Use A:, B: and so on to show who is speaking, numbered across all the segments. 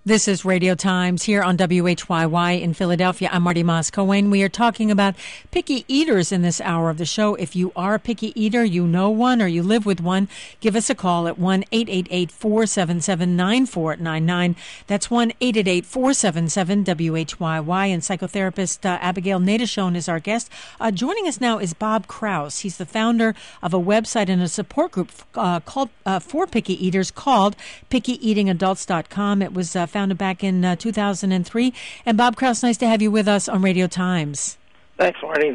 A: This is Radio Times here on WHYY in Philadelphia. I'm Marty Moss-Cohen. We are talking about picky eaters in this hour of the show. If you are a picky eater, you know one, or you live with one, give us a call at 1-888-477-9499. That's 1-888-477-WHYY. And psychotherapist Abigail Nadeshon is our guest. Joining us now is Bob Krause. He's the founder of a website and a support group called for picky eaters called PickyEatingAdults.com. It was founded back in 2003. And Bob Krause, nice to have you with us on Radio Times.
B: Thanks, Marty.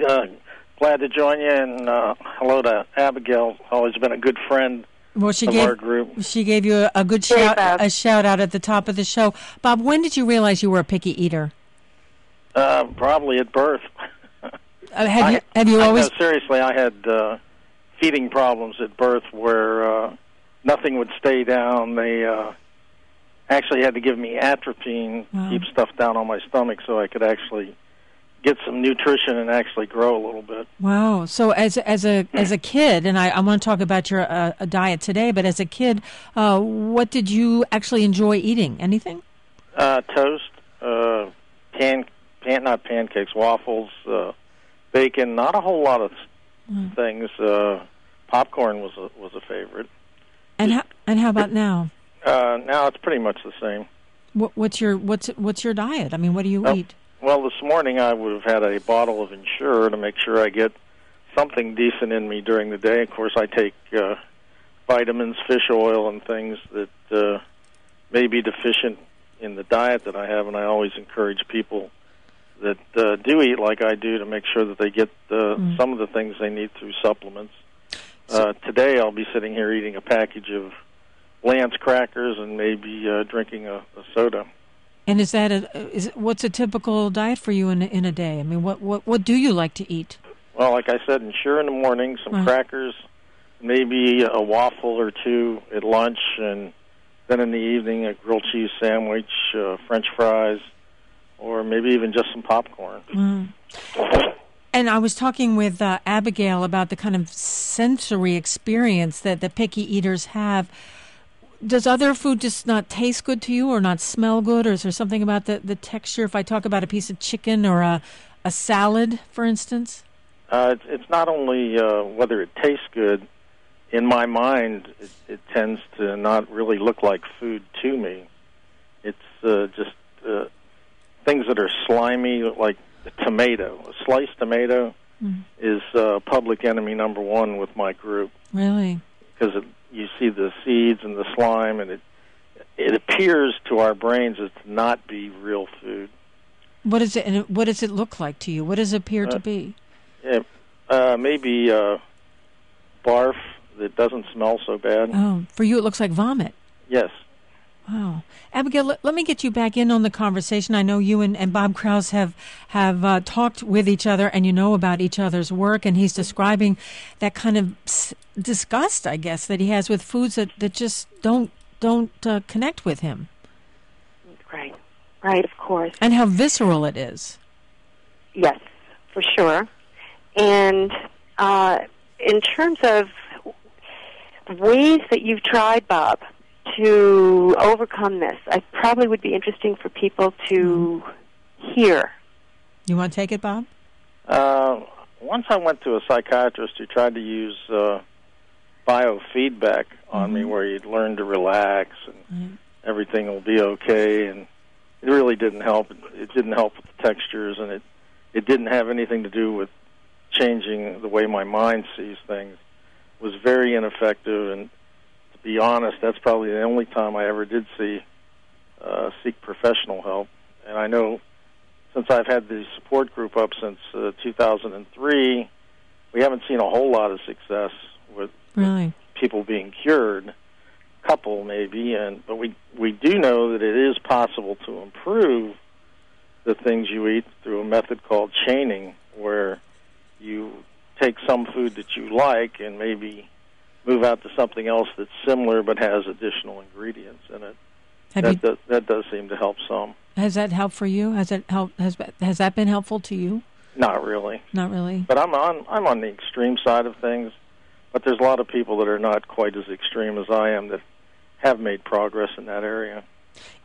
B: Glad to join you, and hello to Abigail. Always been a good friend of our group.
A: She gave you a good shout out at the top of the show. Bob, when did you realize you were a picky eater?
B: Probably at birth.
A: Have you always?
B: No, seriously, I had feeding problems at birth where nothing would stay down. They actually had to give me atropine to keep stuff down on my stomach so I could actually get some nutrition and actually grow a little bit.
A: Wow. So as a kid, and I want to talk about your diet today, but as a kid, what did you actually enjoy eating? Anything?
B: Toast, not pancakes, waffles, bacon, not a whole lot of things. Popcorn was a favorite.
A: And how about now?
B: Now it's pretty much the same.
A: What's your diet? I mean, what do you eat?
B: Well, this morning I would have had a bottle of Ensure to make sure I get something decent in me during the day. Of course, I take vitamins, fish oil, and things that may be deficient in the diet that I have, and I always encourage people that do eat like I do to make sure that they get some of the things they need through supplements. Today I'll be sitting here eating a package of Lance crackers and maybe drinking a soda.
A: And what's a typical diet for you in a day? I mean, what do you like to eat?
B: Well, like I said, Ensure in the morning, some crackers, maybe a waffle or two at lunch, and then in the evening a grilled cheese sandwich, French fries, or maybe even just some popcorn.
A: And I was talking with Abigail about the kind of sensory experience that the picky eaters have. Does other food just not taste good to you or not smell good, or is there something about the texture? If I talk about a piece of chicken or a salad, for instance?
B: It's not only whether it tastes good. In my mind, it tends to not really look like food to me. It's just things that are slimy, like a tomato. A sliced tomato is public enemy number one with my group.
A: Really?
B: Because you see the seeds and the slime, and it appears to our brains as to not be real food.
A: What is it? And what does it look like to you? What does it appear to be?
B: Maybe barf that doesn't smell so bad.
A: Oh, for you it looks like vomit.
B: Yes.
A: Wow. Abigail, let me get you back in on the conversation. I know you and Bob Krause have talked with each other, and you know about each other's work, and he's describing that kind of disgust, I guess, that he has with foods that just don't connect with him.
C: Right, of course.
A: And how visceral it is.
C: Yes, for sure. And in terms of ways that you've tried, Bob, to overcome this, I probably would be interesting for people to hear.
A: You want to take it, Bob?
B: Once I went to a psychiatrist who tried to use biofeedback on me, where you'd learn to relax and everything will be okay, and it really didn't help. It didn't help with the textures, and it didn't have anything to do with changing the way my mind sees things. It was very ineffective, and to be honest, that's probably the only time I ever did seek professional help. And I know since I've had the support group up since 2003, we haven't seen a whole lot of success with people being cured. Couple maybe, but we do know that it is possible to improve the things you eat through a method called chaining, where you take some food that you like and maybe move out to something else that's similar but has additional ingredients in it. That does seem to help some.
A: Has that helped for you? Has that been helpful to you?
B: Not really.
A: Not really.
B: But I'm on the extreme side of things. But there's a lot of people that are not quite as extreme as I am that have made progress in that area.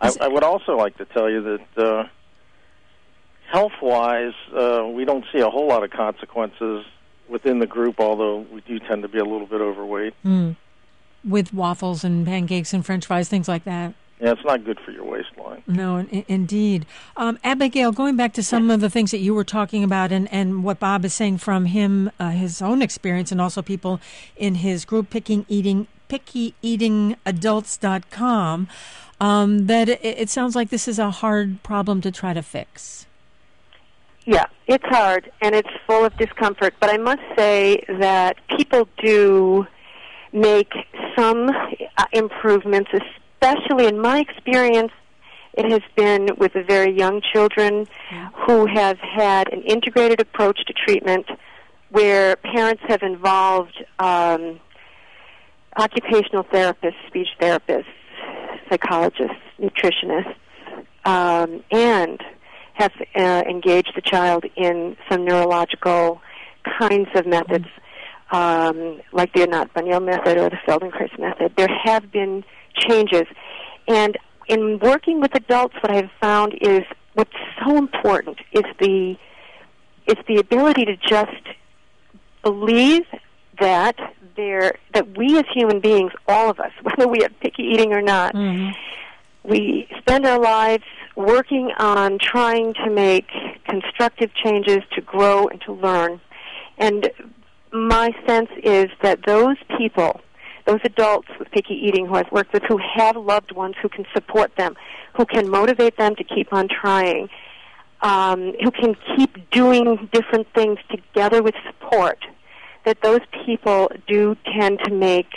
B: I would also like to tell you that health-wise, we don't see a whole lot of consequences within the group, although we do tend to be a little bit overweight.
A: With waffles and pancakes and French fries, things like that.
B: Yeah, it's not good for your waistline.
A: No, indeed. Abigail, going back to some of the things that you were talking about and what Bob is saying from his own experience, and also people in his group, pickyeatingadults.com, that it sounds like this is a hard problem to try to fix.
C: Yeah, it's hard, and it's full of discomfort. But I must say that people do make some improvements, especially in my experience. It has been with the very young children who have had an integrated approach to treatment where parents have involved occupational therapists, speech therapists, psychologists, nutritionists, and have engaged the child in some neurological kinds of methods, like the Anat Baniel method or the Feldenkrais method. There have been changes. And in working with adults, what I've found is what's so important is the ability to just believe that we as human beings, all of us, whether we have picky eating or not, we spend our lives working on trying to make constructive changes to grow and to learn. And my sense is that those people, those adults with picky eating who I've worked with, who have loved ones who can support them, who can motivate them to keep on trying, who can keep doing different things together with support, that those people do tend to make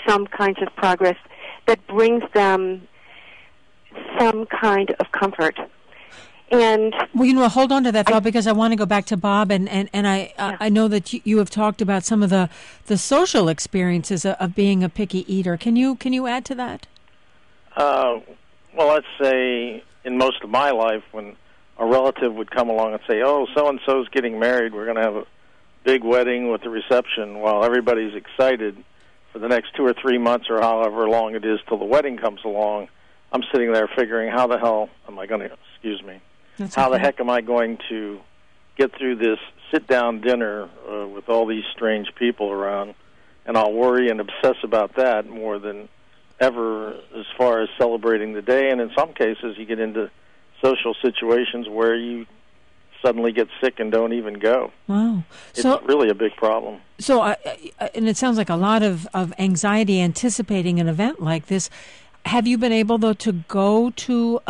C: some kinds of progress that brings them some kind of comfort. And
A: well, hold on to that thought, because I want to go back to Bob, and I know that you have talked about some of the social experiences of being a picky eater. Can you add to that?
B: Well, let's say in most of my life, when a relative would come along and say, "Oh, so and so's getting married, we're going to have a big wedding with the reception," while everybody's excited for the next 2 or 3 months or however long it is till the wedding comes along, I'm sitting there figuring, how the hell am I going to, how the heck am I going to get through this sit-down dinner with all these strange people around? And I'll worry and obsess about that more than ever as far as celebrating the day. And in some cases, you get into social situations where you suddenly get sick and don't even go.
A: Wow.
B: It's really a big problem.
A: So, and it sounds like a lot of anxiety anticipating an event like this. Have you been able, though, to go to,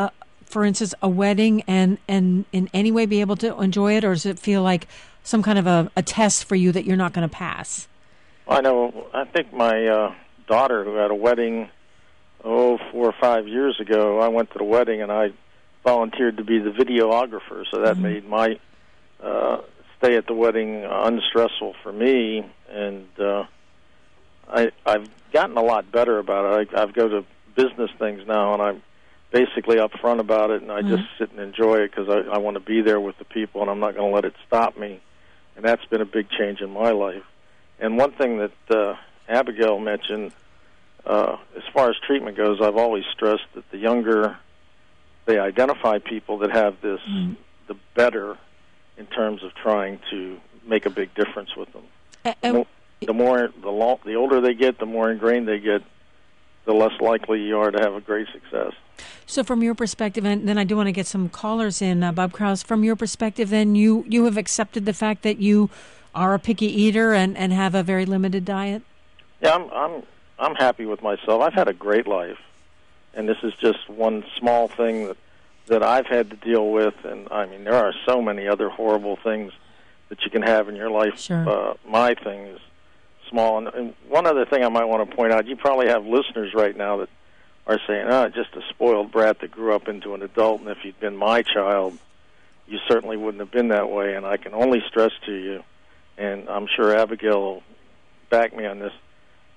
A: for instance, a wedding and in any way be able to enjoy it, or does it feel like some kind of a test for you that you're not going to pass?
B: Well, I think my daughter, who had a wedding, 4 or 5 years ago, I went to the wedding and I volunteered to be the videographer, so that made my stay at the wedding unstressful for me, and I've gotten a lot better about it. I go to business things now, and I'm basically upfront about it, and I just sit and enjoy it because I want to be there with the people, and I'm not going to let it stop me, and that's been a big change in my life. And one thing that Abigail mentioned, as far as treatment goes, I've always stressed that the younger they identify people that have this, the better in terms of trying to make a big difference with them. The older they get, the more ingrained they get, the less likely you are to have a great success.
A: So from your perspective, and then I do want to get some callers in, Bob Krause, from your perspective, then you have accepted the fact that you are a picky eater and have a very limited diet?
B: Yeah, I'm happy with myself. I've had a great life, and this is just one small thing that I've had to deal with, and I mean, there are so many other horrible things that you can have in your life.
A: Sure.
B: My thing is small. And one other thing I might want to point out, you probably have listeners right now that are saying, just a spoiled brat that grew up into an adult, and if you'd been my child, you certainly wouldn't have been that way. And I can only stress to you, and I'm sure Abigail will back me on this,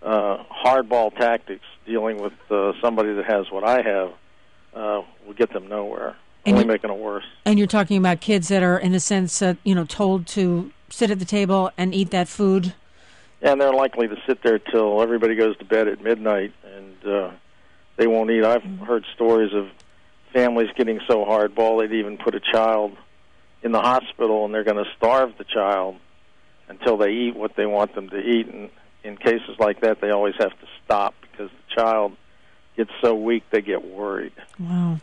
B: hardball tactics dealing with somebody that has what I have will get them nowhere, only making it worse. And
A: you're talking about kids that are, in a sense, told to sit at the table and eat that food?
B: Yeah, and they're likely to sit there till everybody goes to bed at midnight, and they won't eat. I've heard stories of families getting so hardball they'd even put a child in the hospital, and they're going to starve the child until they eat what they want them to eat. And in cases like that, they always have to stop because the child gets so weak they get worried.
A: Wow.